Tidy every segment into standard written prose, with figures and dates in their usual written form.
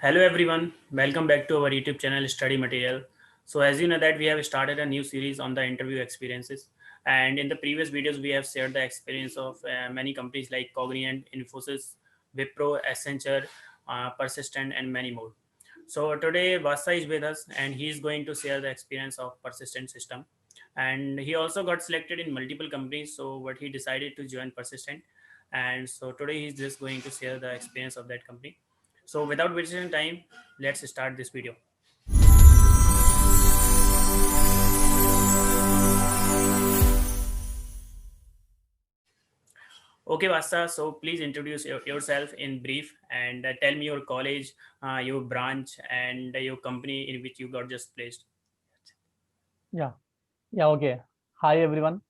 Hello everyone, welcome back to our YouTube channel Study Material. So as you know that we have started a new series on the interview experiences, and in the previous videos we have shared the experience of many companies like Cognizant, Infosys, Wipro, Accenture, Persistent and many more. So today Vasa is with us and he is going to share the experience of Persistent system, and he also got selected in multiple companies, so what he decided to join Persistent, and so today he's just going to share the experience of that company. So without wasting time, let's start this video. Okay, Vasa. So please introduce yourself in brief and tell me your college, your branch, and your company in which you got just placed. Yeah, okay. Hi, everyone.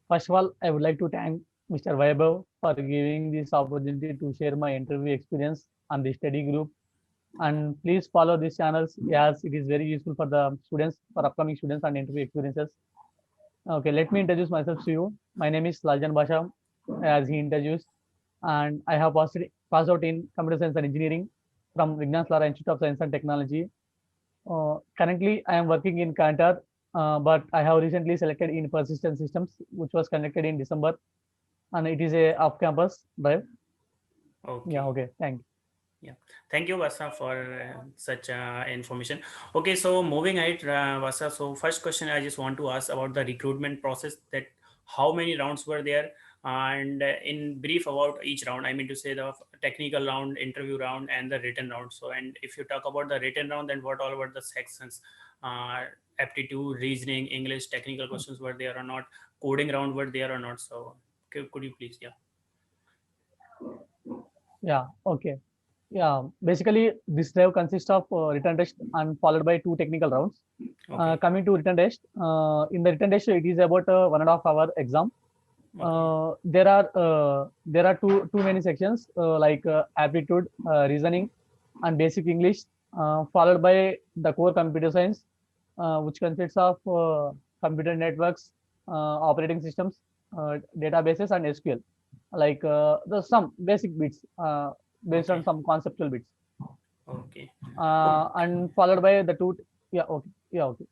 First of all, I would like to thank Mr. Vaibhav for giving this opportunity to share my interview experience on the study group. And please follow these channels as it is very useful for the students, for upcoming students and interview experiences. Okay, let me introduce myself to you. My name is Lajan Basha, as he introduced, and I have passed out in computer science and engineering from Vignan Slara Institute of Science and Technology. Currently, I am working in Kantar, but I have recently selected in Persistent Systems, which was conducted in December, and it is a off-campus drive. Yeah, Okay. okay, thank you. Yeah. Thank you, Vasa, for such information. Okay, so moving ahead, Vasa. So first question I just want to ask about the recruitment process. That how many rounds were there, and in brief about each round. I mean to say the technical round, interview round, and the written round. So, and if you talk about the written round, then what all were the sections? Uh, Aptitude, reasoning, English, technical questions were there or not? Coding round were there or not? So, could you please, yeah. Yeah, okay. Yeah, basically, this drive consists of written test and followed by two technical rounds. Okay. Coming to written test, in the written test, it is about a 1.5 hour exam. Okay. There are too many sections like aptitude, reasoning, and basic English, followed by the core computer science, which consists of computer networks, operating systems, databases, and SQL. Like the some basic bits based on Okay. some conceptual bits, Okay. Okay. and followed by the two. Yeah, okay. Yeah, okay.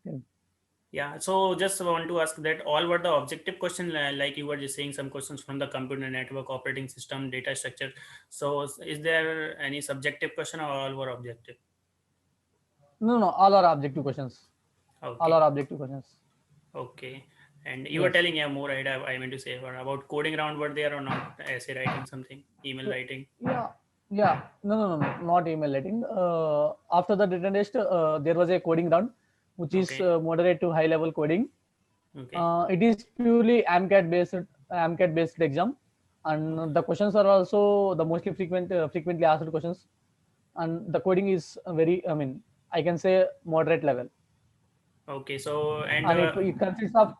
Yeah. So just want to ask that all were the objective question, like you were just saying some questions from the computer network, operating system, data structure. So is there any subjective question or all were objective? No, no, all are objective questions. All Okay. are objective questions. Okay. And you were Yes. telling, yeah, more I meant to say about coding round were there or not? Essay writing, something, email writing. Yeah, yeah. No, not email writing. After the written test, there was a coding round, which is Okay. moderate to high level coding. Okay. It is purely AMCAT based exam, and Okay. the questions are also the mostly frequently asked questions, and the coding is very, I mean, I can say moderate level, Okay. So and and it consists of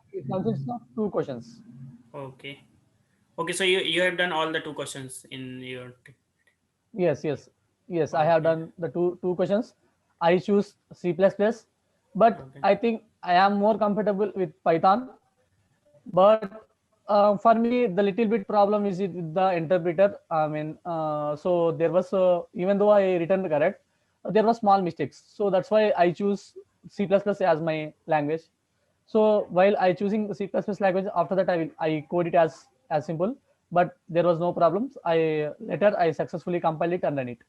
two questions. okay. Okay. So you have done all the two questions in your. Yes, yes, yes. I have Okay. done the two questions. I choose C++, but Okay. I think I am more comfortable with Python. But for me, the little bit problem is with the interpreter. I mean, so there was even though I returned correct, there were small mistakes. So that's why I choose C++ as my language. So while I choosing C++ language, after that I code it as simple, but there was no problems. I successfully compiled it and run it.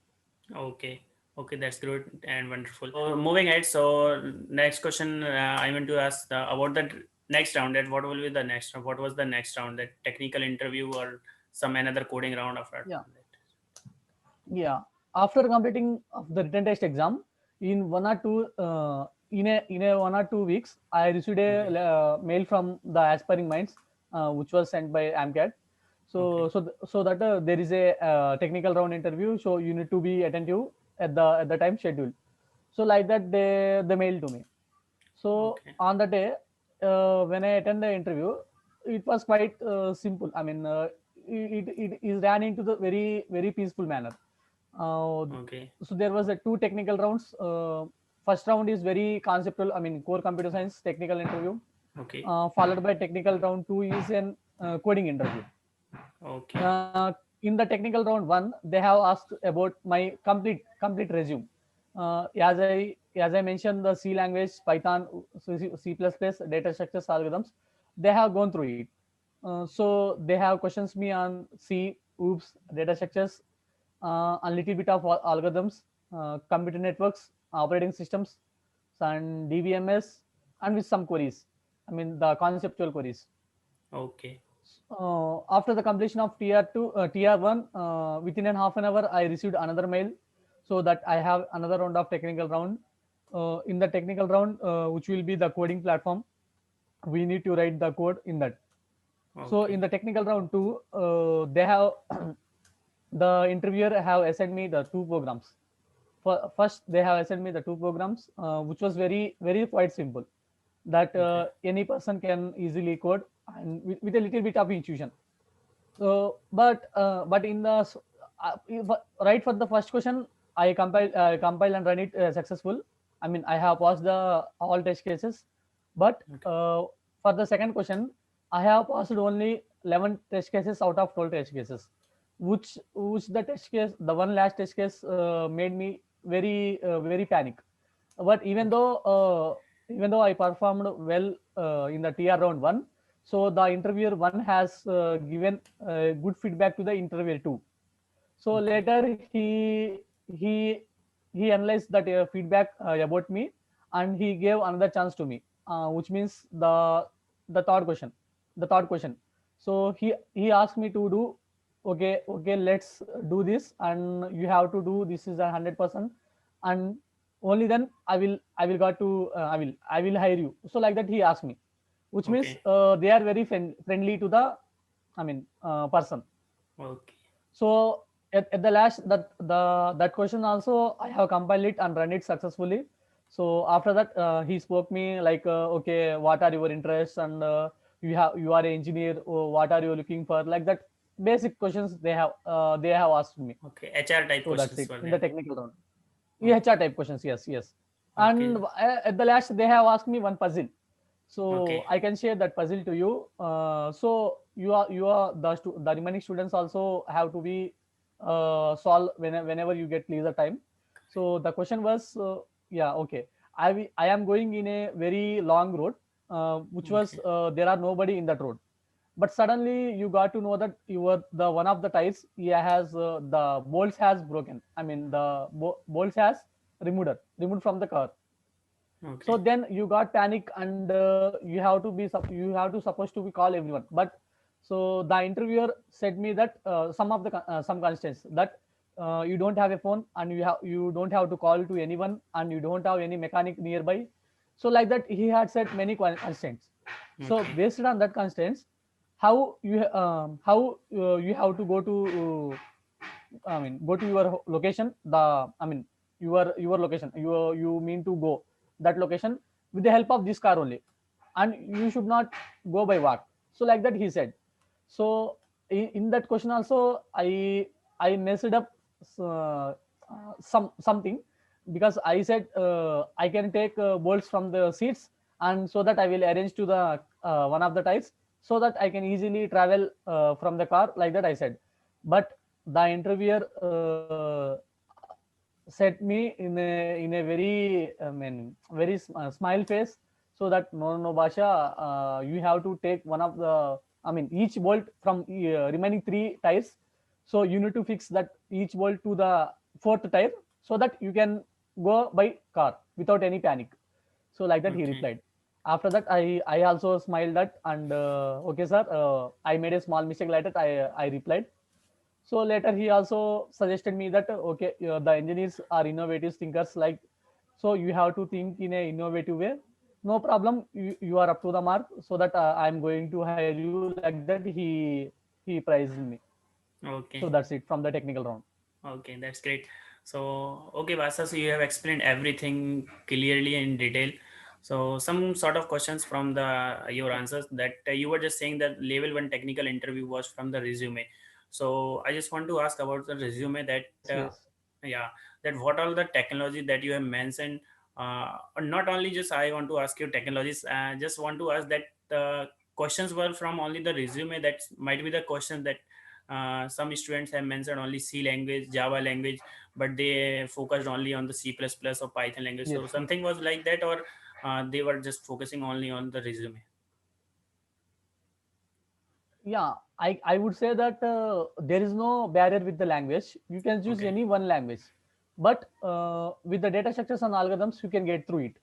Okay. Okay, that's good and wonderful. So moving ahead, so next question I want to ask about the next round. That what will be the next round? What was the next round? That technical interview or some another coding round after Yeah, that? yeah. After completing of the written test exam, in 1 or 2 weeks, I received a Okay. mail from the aspiring minds, which was sent by AMCAT. Okay. So that there is a technical round interview. So you need to be attentive at the time schedule. So like that, they mailed to me. So Okay. on the day when I attend the interview, it was quite simple. I mean, it is ran into the very peaceful manner. Okay. So there was a two technical rounds. First round is very conceptual. I mean, core computer science technical interview. Okay. Followed by technical round two is an coding interview. Okay. Uh, in the technical round one, they have asked about my complete resume. As I mentioned, the C language, Python, C++, data structures, algorithms, they have gone through it. So they have questions me on C, OOPS, data structures, a little bit of algorithms, computer networks, operating systems, and DBMS, and with some queries. I mean the conceptual queries. Okay. After the completion of TR1, within an half an hour, I received another mail, so that I have another round of technical round. In the technical round, which will be the coding platform, we need to write the code in that. So in Okay. the technical round two, they have the interviewer have assigned me the two programs. First, they have assigned me the two programs, which was very quite simple, that Okay. any person can easily code, and with a little bit of intuition. So, but in the right for the first question, I compile and run it successful. I mean, I have passed the all test cases, but Okay. for the second question, I have passed only 11 test cases out of 12 test cases, which the test case, the one last test case, made me very panic. But even though I performed well in the TR round one, so the interviewer one has given good feedback to the interviewer two. So Okay. later he analyzed that feedback about me, and he gave another chance to me, which means the third question. So he asked me to do, okay, let's do this, and you have to do this is 100%, and only then I will got to I will hire you. So like that he asked me, which means Okay. they are very friendly to the, I mean, person. Okay. So at the last, that question also I have compiled it and run it successfully. So after that, he spoke me like, okay, what are your interests, and you are an engineer, what are you looking for, like that. Basic questions they have asked me. Okay. HR type So that's questions it were in the there. technical round. Okay. EHR type questions, yes. And Okay. at the last, they have asked me one puzzle. So Okay. I can share that puzzle to you. So you are the remaining students also have to be solve whenever you get leisure time. So the question was, yeah, okay. I am going in a very long road, which was Okay. there are nobody in that road, but suddenly you got to know that the one of the tires, yeah, has the bolts has broken. I mean the bolts has removed from the car. So Okay. then you got panic, and you have to supposed to be call everyone. But so the interviewer said me that some constants that you don't have a phone, and you don't have to call to anyone, and you don't have any mechanic nearby. So like that he had set many constants. So Okay. based on that constants, how you have to go to go to your location. Your location. You mean to go that location with the help of this car only, and you should not go by walk. So like that he said. So in that question also, I messed up something, because I said I can take bolts from the seats, and so that I will arrange to the one of the tires, so that I can easily travel from the car, like that I said. But the interviewer set me in a very, I mean, very smile face, so that no Basha, you have to take one of the, I mean, each bolt from remaining three tires. So you need to fix that each bolt to the fourth tire, so that you can go by car without any panic. So like that he Okay. replied. After that, I also smiled that, and okay sir, I made a small mistake, like that I replied. So later he also suggested me that, okay, the engineers are innovative thinkers, like, so you have to think in a innovative way. No problem, you are up to the mark, so that I'm going to hire you, like that he praised me. So that's Okay. it from the technical round. Okay, that's great. So, okay, Vasa, so you have explained everything clearly in detail. So, some sort of questions from the your answers that you were just saying that level one technical interview was from the resume. So, I just want to ask about the resume that, Yes. yeah, that what all the technology that you have mentioned. Not only just I want to ask you technologies. Just want to ask that the questions were from only the resume. That might be the question that some students have mentioned only C language, Java language, but they focused only on the C++ or Python language. Yes. So something was like that, or they were just focusing only on the resume. Yeah, I would say that there is no barrier with the language. You can choose Okay. any one language, but with the data structures and algorithms, you can get through it.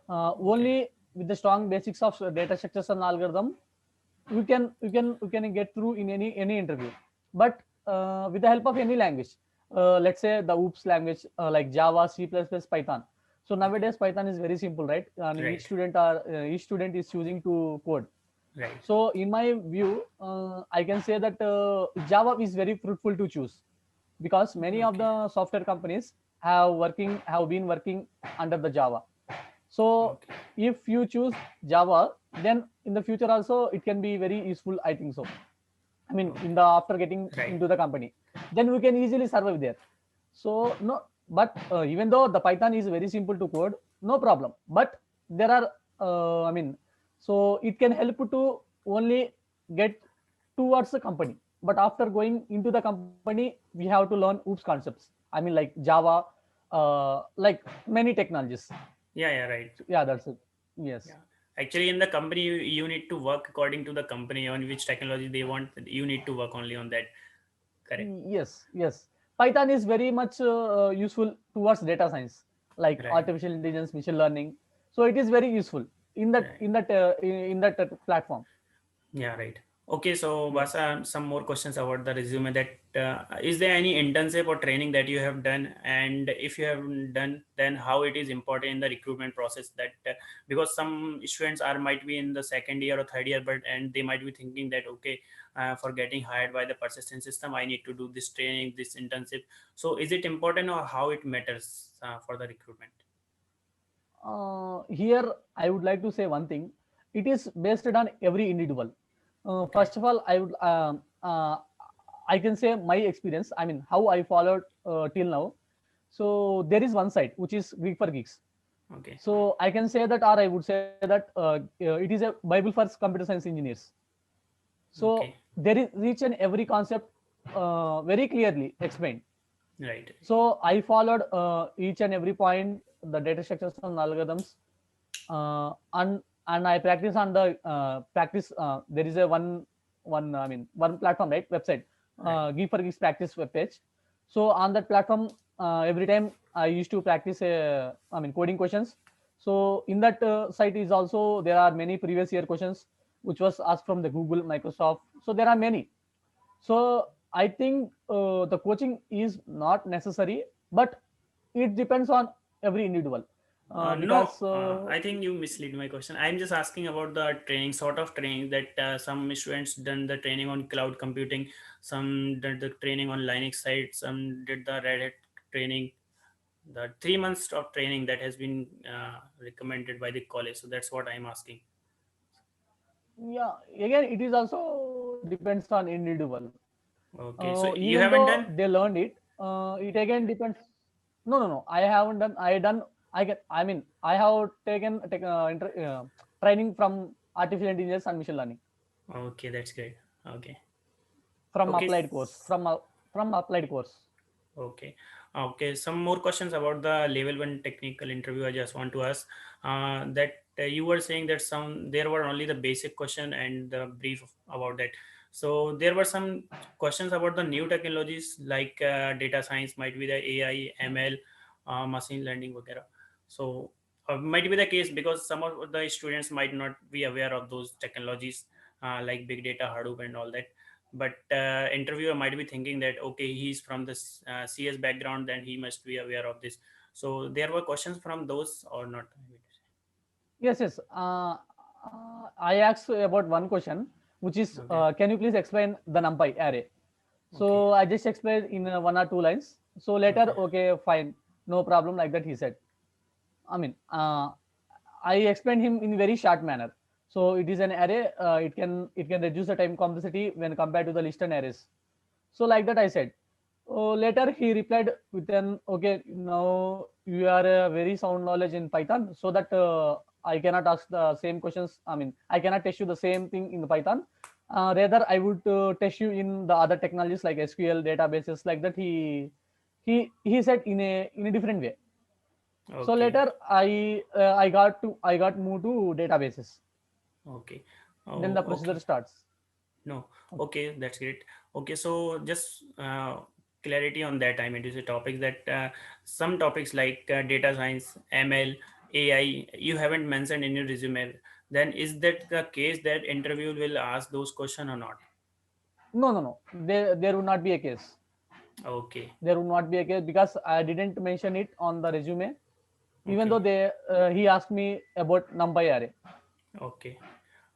Okay. Only with the strong basics of data structures and algorithm, you can get through in any interview. But with the help of any language, let's say the OOPS language like Java, C++, Python. So Okay. nowadays Python is very simple, right? And Right. each student is choosing to code. Right. So in my view, I can say that Java is very fruitful to choose, because many of Okay. the software companies have been working under the Java. So Okay. if you choose Java, then in the future also it can be very useful, I think so. I mean, Okay. after getting Right. into the company, then we can easily survive there. So no, but even though the Python is very simple to code, no problem. But there are, I mean, so it can help to only get towards the company. But after going into the company, we have to learn OOPS concepts. I mean, like Java, like many technologies. Yeah. Yeah. Right. So, yeah, that's it. Yes. Yeah. Actually, in the company, you need to work according to the company on which technology they want. You need to work only on that. Correct. Yes, yes. Python is very much useful towards data science, like Right. artificial intelligence, machine learning. So it is very useful in that Right. in that in that platform. Yeah, right. Okay, so Yeah. Basa, some more questions about the resume. That is there any internship or training that you have done, and if you have done, then how it is important in the recruitment process? That because some students are might be in the second year or third year, but and they might be thinking that okay, for getting hired by the persistent system, I need to do this training, this internship. So is it important or how it matters for the recruitment? Here, I would like to say one thing. It is based on every individual. Okay, First of all, I can say my experience. I mean, how I followed till now. So there is one site which is Greek for Geeks. okay, So I can say that, or I would say that it is a Bible for computer science engineers. So okay, there is each and every concept very clearly explained. right, So I followed each and every point, the data structures and algorithms, and I practice on the practice. There is a one platform, right, website, right, Geek for Geeks practice web page. So on that platform, every time I used to practice coding questions. So in that site is also there are many previous year questions which was asked from the Google, Microsoft. So there are many. So I think the coaching is not necessary, but it depends on every individual, No, because I think you mislead my question. I'm just asking about the training, sort of training that some students done the training on cloud computing, some did the training on Linux side, some did the Red Hat training, the 3 months of training that has been recommended by the college. So that's what I'm asking. yeah, again it is also depends on individual. Okay, so Even you haven't though done? they learned it, it again depends. No, no, no. I haven't done. I done. I get. I mean, I have taken training from artificial intelligence and machine learning Okay, that's great. Okay, from okay. applied course from applied course. Okay. Okay. Some more questions about the level one technical interview. I just want to ask that you were saying that some there were only the basic question and the brief about that. So there were some questions about the new technologies like data science, might be the AI, ML, machine learning, etc. So might be the case because some of the students might not be aware of those technologies like big data, Hadoop, and all that, but interviewer might be thinking that okay, he's from this CS background, then he must be aware of this. So there were questions from those or not? Yes, yes. I asked about one question, which is, Okay. can you please explain the NumPy array? Okay. So I just explained in one or two lines. So later, Okay. okay, fine, no problem, like that he said. I mean, I explained him in very short manner. So it is an array. It can reduce the time complexity when compared to the list and arrays. So like that I said. Later he replied with an, okay, now you are a very sound knowledge in Python, so that I cannot ask the same questions. I mean, I cannot test you the same thing in the Python. Rather, I would test you in the other technologies like SQL databases like that. He said in a different way. So Okay. later I got moved to databases. Okay. Then the Oh, procedure okay. starts. No. Okay. Okay, that's great. Okay, so just clarity on that. I mean, to say topics that some topics like data science, ML, AI, you haven't mentioned in your resume. Then is that the case that interview will ask those questions or not? No, no, no. There would not be a case. Okay. There would not be a case because I didn't mention it on the resume. Even though Okay. he asked me about NumPy array. Okay.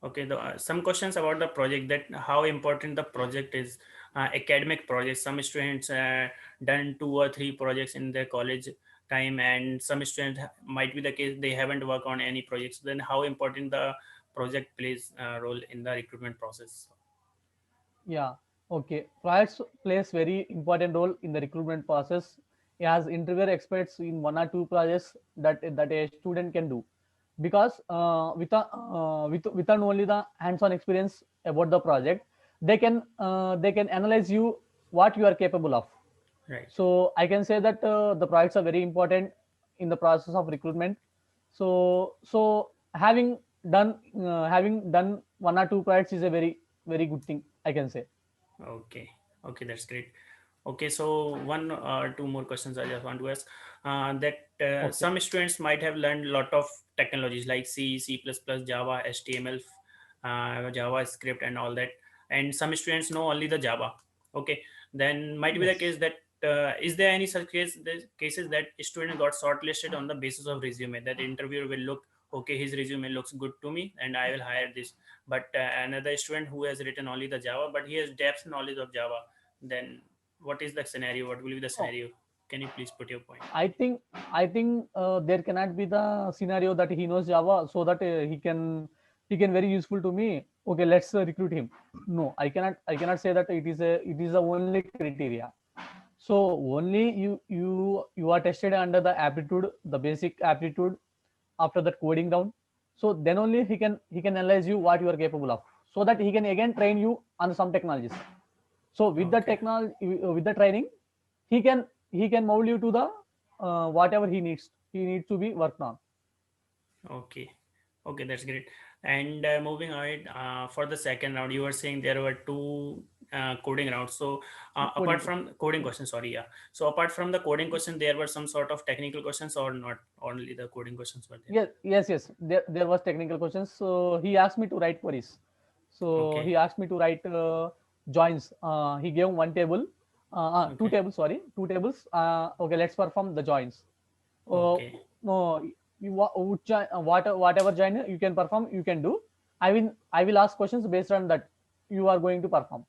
Okay, some questions about the project, that how important the project is. Academic projects. Some students done 2 or 3 projects in their college time, and some students might be the case they haven't worked on any projects. Then how important the project plays a role in the recruitment process? Yeah. Okay. Projects plays very important role in the recruitment process. As interviewer experts in 1 or 2 projects that a student can do, because with only the hands-on experience about the project, they can analyze you what you are capable of. Right. So I can say that the projects are very important in the process of recruitment. So having done 1 or 2 projects is a very good thing, I can say. Okay. Okay, that's great. Okay, so one or two more questions I just want to ask. That Okay. some students might have learned a lot of technologies like C, C++, Java, HTML, JavaScript, and all that. And some students know only the Java. Okay, then might be the Yes. case that is there any such cases that student got shortlisted on the basis of resume, that interviewer will look, okay, his resume looks good to me and I will hire this. But another student who has written only the Java, but he has depth knowledge of Java, then what is the scenario? What will be the Oh, scenario? Can you please put your point? I think there cannot be the scenario that he knows Java so that he can very useful to me. Okay, let's recruit him. No, I cannot say that it is the only criteria. So only you are tested under the aptitude, the basic aptitude, after that coding down. So then only he can analyze you what you are capable of, so that he can again train you on some technologies. So with the Okay. technology, with the training, he can mold you to the whatever he needs to be worked on. Okay. Okay, that's great. And moving ahead, for the second round, you were saying there were two coding rounds. So Coding apart question. from coding questions, sorry, yeah. So apart from the coding question, there were some sort of technical questions, or not only the coding questions were there? Yes. There was technical questions. So he asked me to write queries. So Okay. he asked me to write joins. He gave one table, two Okay. tables. Sorry, two tables. Okay, let's perform the joins. Uh, Okay. no, whatever join you can perform, you can do. I will ask questions based on that you are going to perform.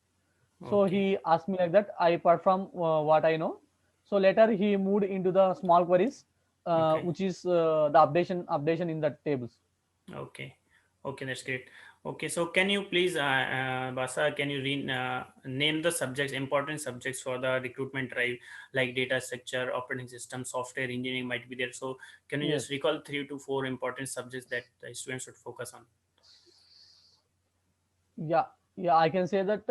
So Okay. he asked me like that. I perform what I know. So later he moved into the small queries, Okay. which is the updation in the tables. Okay. Okay, that's great. Okay, so can you please, Basa, can you name the subjects, important subjects for the recruitment drive, like data structure, operating system, software engineering might be there. So can you just Yes. recall 3 to 4 important subjects that the students should focus on? Yeah, yeah, I can say that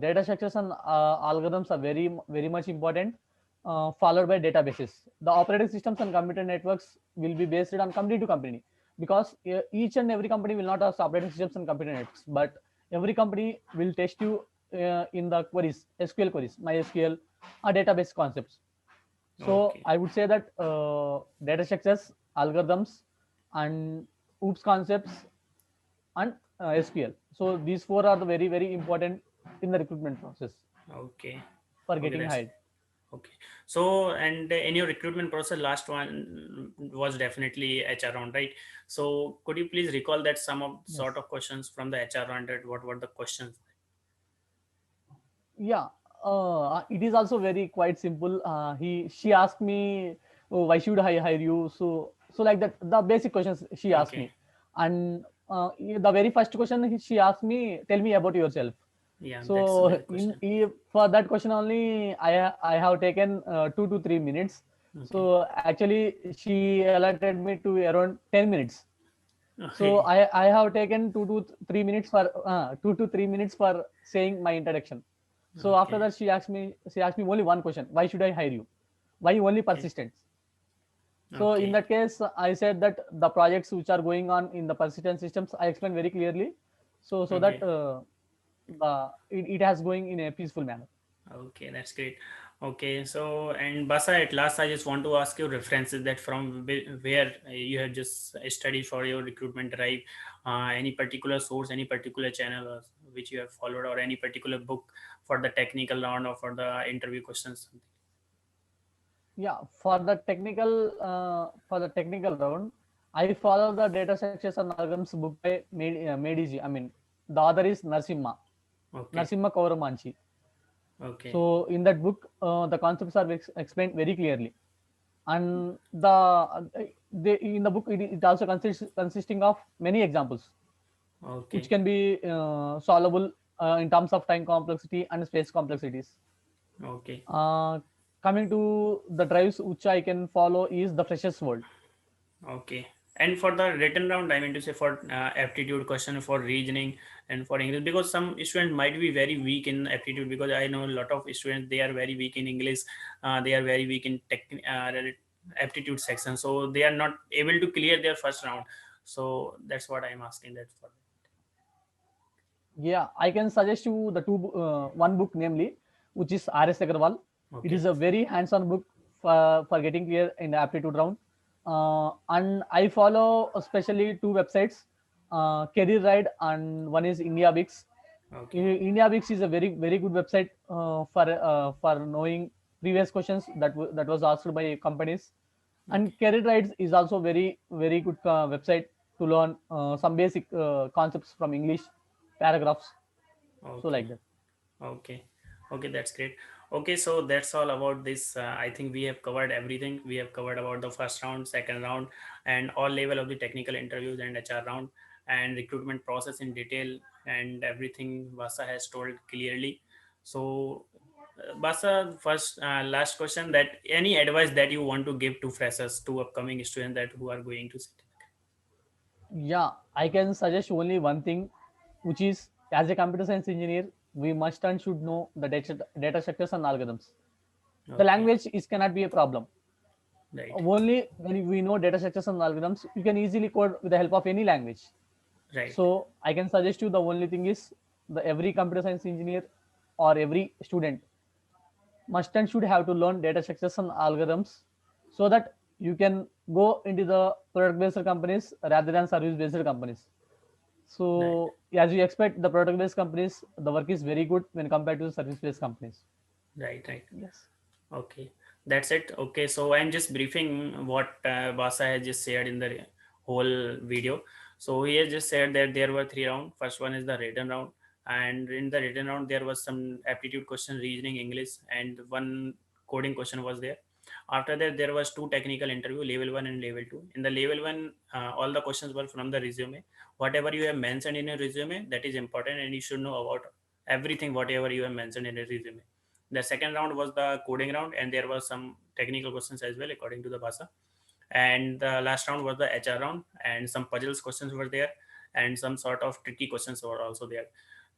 data structures and algorithms are very much important, followed by databases. The operating systems and computer networks will be based on company to company, because each and every company will not have operating systems and computer networks, but every company will test you in the queries, SQL queries, MySQL, or database concepts. So Okay. I would say that data structures, algorithms, and OOPS concepts, and SQL. So these four are the very important in the recruitment process Okay. for Okay, getting that's hired. okay. So, and in your recruitment process, last one was definitely HR round, right? So, could you please recall that some of Yes. sort of questions from the HR round, that what were the questions? Yeah. It is also very quite simple. He She asked me, oh, why should I hire you? So like that, the basic questions she asked Okay. me, and the very first question she asked me, tell me about yourself. Yeah, that's a So basic question. for that question only, I have taken 2 to 3 minutes. Okay. So actually, she allotted me to around 10 minutes. So Okay. I have taken 2 to 3 minutes for 2 to 3 minutes for saying my introduction. So after Okay. that, she asked me only one question: Why should I hire you? Why only Okay. persistence? So in Okay. that case, I said that the projects which are going on in the persistent systems, I explained very clearly, so that Okay. it has going in a peaceful manner. Okay, that's great. Okay, so and Basa, at last, I just want to ask you references that from where you have just studied for your recruitment drive, any particular source, any particular channel which you have followed, or any particular book for the technical round or for the interview questions. Yeah, for the technical round, I follow the data structures and algorithms book by Mediji. I mean, the author is Okay. Narsimha Kauramanchi. Okay. So in that book, the concepts are explained very clearly, and in the book it also consisting of many examples, which Okay. can be solvable in terms of time complexity and space complexities. Okay. Uh, Coming to the drives which I can follow is the freshest world. Okay. And for the written round, I mean to say for aptitude question, for reasoning, and for English, because some students might be very weak in aptitude. Because I know a lot of students, they are very weak in English, they are very weak in aptitude section, so they are not able to clear their first round. So that's what I'm asking that for. Yeah, I can suggest you the one book, namely, which is R.S. Agarwal. It is Okay. a very hands-on book for getting clear in the aptitude round. And I follow especially two websites, Career Ride and one is India Bix. Okay. India Bix is a very good website for knowing previous questions that was asked by companies. And Okay. Career Rides is also very good website to learn some basic concepts from English paragraphs, so Okay. like that. Okay. Okay, that's great. Okay, so that's all about this. I think we have covered everything. We have covered about the first round, second round, and all level of the technical interviews and HR round and recruitment process in detail, and everything Vasa has told clearly. So, Vasa, first, last question: that any advice that you want to give to freshers, to upcoming students that who are going to sit? Yeah, I can suggest only one thing, which is as a computer science engineer, we must and should know the data structures and algorithms. The Okay, language is cannot be a problem. right, Only when we know data structures and algorithms, you can easily code with the help of any language. right, So I can suggest you the only thing is the every computer science engineer or every student must and should have to learn data structures and algorithms so that you can go into the product based companies rather than service based companies. right, So as you expect, the product based companies, the work is very good when compared to service based companies. right, right. Yes. Okay, that's it. Okay, so I'm just briefing what Basa has just shared in the whole video. So he has just said that there were three rounds. First one is the written round, and in the written round there was some aptitude question, reasoning, English, and one coding question was there. After that, there was two technical interview, level one and level two. In the level one, all the questions were from the resume. Whatever you have mentioned in your resume, that is important, and you should know about everything whatever you have mentioned in your resume. The second round was the coding round, and there was some technical questions as well, according to the Basa. And the last round was the HR round, and some puzzles questions were there, and some sort of tricky questions were also there.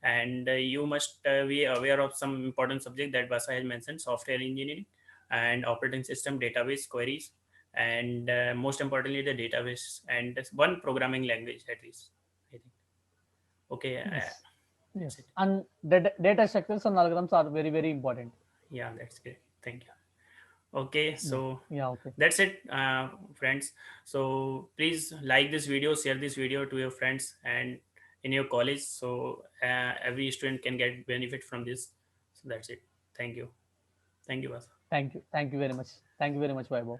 And you must be aware of some important subject that Basa has mentioned: software engineering and operating system database queries, and most importantly, the database and one programming language at least. I think. Okay, Yes. that's Yes. it. And data structures and algorithms are very important. Yeah, that's great. Thank you. Okay, Yeah. so Yeah. Okay. that's it, friends. So please like this video, share this video to your friends and in your college, so every student can get benefit from this. So that's it. Thank you. Thank you, Basa. Thank you. Thank you very much. Thank you very much, Vaibhav.